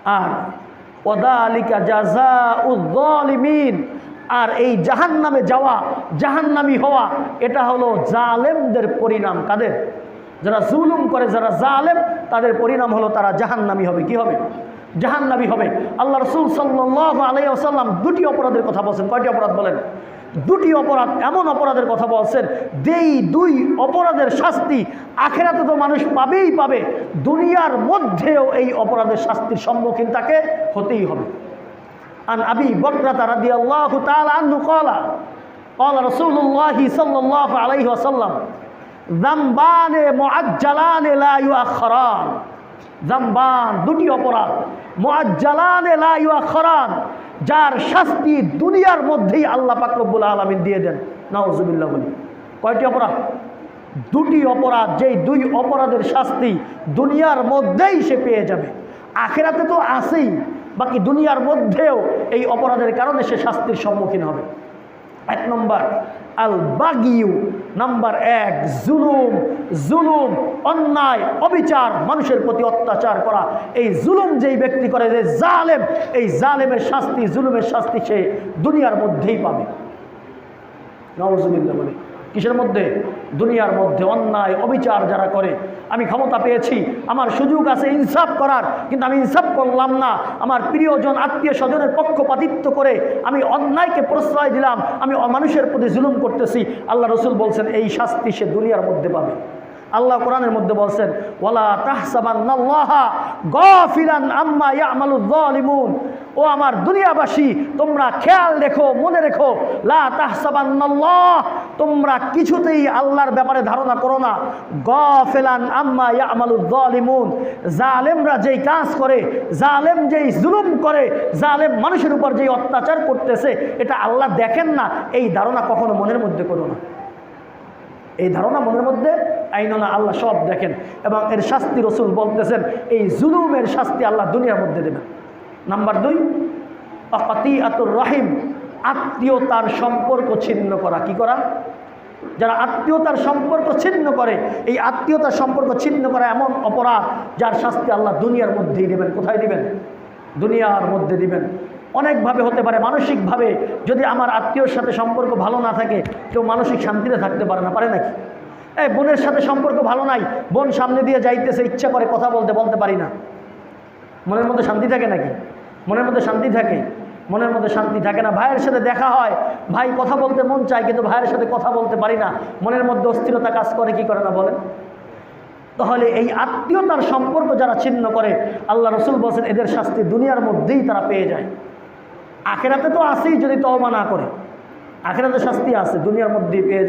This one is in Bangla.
আর ওয়াযালিকা জাযাউয যালিমিন, আর এই জাহান্নামে যাওয়া, জাহান্নামী হওয়া, এটা হলো জালেমদের পরিণাম। কাদের? যারা জুলুম করে, যারা জালেম, তাদের পরিণাম হলো তারা জাহান্নামী হবে। কি হবে? জাহান্নামী হবে। আল্লাহ রাসূল সাল্লাল্লাহু আলাইহি ওয়াসাল্লাম দুটি অপরাধের কথা বলছেন। কয়টি অপরাধ বলেন? দুটি অপরাধ, এমন অপরাধের কথা বলছেন যেই দুই অপরাধের শাস্তি আখিরাতে তো মানুষ পাবেই পাবে, দুনিয়ার মধ্যেও এই অপরাধের শাস্তির সম্মুখীন তাকে হতেই হবে। আন আবি বকরতা রাদিয়াল্লাহু তাআলা আনহু ক্বালা ক্বালা রাসূলুল্লাহি সাল্লাল্লাহু আলাইহি ওয়াসাল্লাম যামবানে মুআজ্জালানে লা ইউআখখারান। যামবান, দুটি অপরাধ, মুআজ্জালানে লা ইউআখখারান, যার শাস্তি দুনিয়ার মধ্যেই আল্লাহ পাক রব্বুল আলামিন দিয়ে দেন। নাউজুবিল্লাহ বলি। কয়টি অপরাধ? দুটি অপরাধ, যেই দুই অপরাধের শাস্তি দুনিয়ার মধ্যেই সে পেয়ে যাবে। আখিরাতে তো আছেই, বাকি দুনিয়ার মধ্যেও এই অপরাধের কারণে সে শাস্তির সম্মুখীন হবে। এক নম্বর আল বাগিউ, নাম্বার এক জুলুম। জুলুম, অন্যায়, অবিচার, মানুষের প্রতি অত্যাচার করা। এই জুলুম যেই ব্যক্তি করে, যে জালেম, এই জালেমের শাস্তি, জুলুমের শাস্তি সে দুনিয়ার মধ্যেই পাবে। নাউজুবিল্লাহ বলে। কিসের মধ্যে? দুনিয়ার মধ্যে। অন্যায় অবিচার যারা করে, আমি ক্ষমতা পেয়েছি, আমার সুযোগ আছে ইনসাফ করার, কিন্তু আমি ইনসাফ করলাম না, আমার প্রিয়জন আত্মীয় স্বজনের পক্ষপাতিত্ব করে আমি অন্যায়কে প্রশ্রয় দিলাম, আমি মানুষের প্রতি জুলুম করতেছি, আল্লাহ রসুল বলছেন এই শাস্তি সে দুনিয়ার মধ্যে পাবে। আল্লাহ কোরআনের মধ্যে বলছেন ওয়ালা তাহসাবান্নাল্লাহা গাফিলান আম্মা ইয়ামালুয যালিমুন। ও আমার দুনিয়াবাসী, তোমরা খেয়াল রেখো, মনে রেখো, লা তাহসাবান্নাল্লাহ, তোমরা কিছুতেই আল্লাহর ব্যাপারে ধারণা করো না, গাফিলান আম্মা ইয়ামালুয যালিমুন, জালেমরা যেই কাজ করে, জালেম যেই জুলুম করে, জালেম মানুষের উপর যেই অত্যাচার করতেছে, এটা আল্লাহ দেখেন না, এই ধারণা কখনো মনের মধ্যে করো না। এই ধারণা মনের মধ্যে আইন না, আল্লাহ সব দেখেন, এবং এর শাস্তি রসুল বলতেছেন এই জুলুমের শাস্তি আল্লাহ দুনিয়ার মধ্যে দেবেন। নাম্বার দুই আকাতিয়াতুর রাহিম, আত্মীয়তার সম্পর্ক ছিন্ন করা। কি করা? যারা আত্মীয়তার সম্পর্ক ছিন্ন করে, এই আত্মীয়তার সম্পর্ক ছিন্ন করা এমন অপরাধ যার শাস্তি আল্লাহ দুনিয়ার মধ্যেই দেবেন। কোথায় দিবেন? দুনিয়ার মধ্যে দিবেন। অনেকভাবে হতে পারে। মানসিকভাবে যদি আমার আত্মীয়র সাথে সম্পর্ক ভালো না থাকে, কেউ মানসিক শান্তিতে থাকতে পারে না, পারে নাকি? এই বোনের সাথে সম্পর্ক ভালো নাই, বোন সামনে দিয়ে যাইতেছে, ইচ্ছা করে কথা বলতে পারি না, মনের মধ্যে শান্তি থাকে নাকি? মনের মধ্যে শান্তি থাকে? মনের মধ্যে শান্তি থাকে না। ভাইয়ের সাথে দেখা হয়, ভাই কথা বলতে মন চায়, কিন্তু ভাইয়ের সাথে কথা বলতে পারি না, মনের মধ্যে অস্থিরতা কাজ করে। কি করে না বলেন? তাহলে এই আত্মীয়তার সম্পর্ক যারা ছিন্ন করে, আল্লাহ রসুল বলছেন এদের শাস্তি দুনিয়ার মধ্যেই তারা পেয়ে যায়। আখিরাতে তো আছেই, যদি তওবা না করে, আখিরাতে শাস্তি আছে, দুনিয়ার মধ্যেই পেয়ে যায়।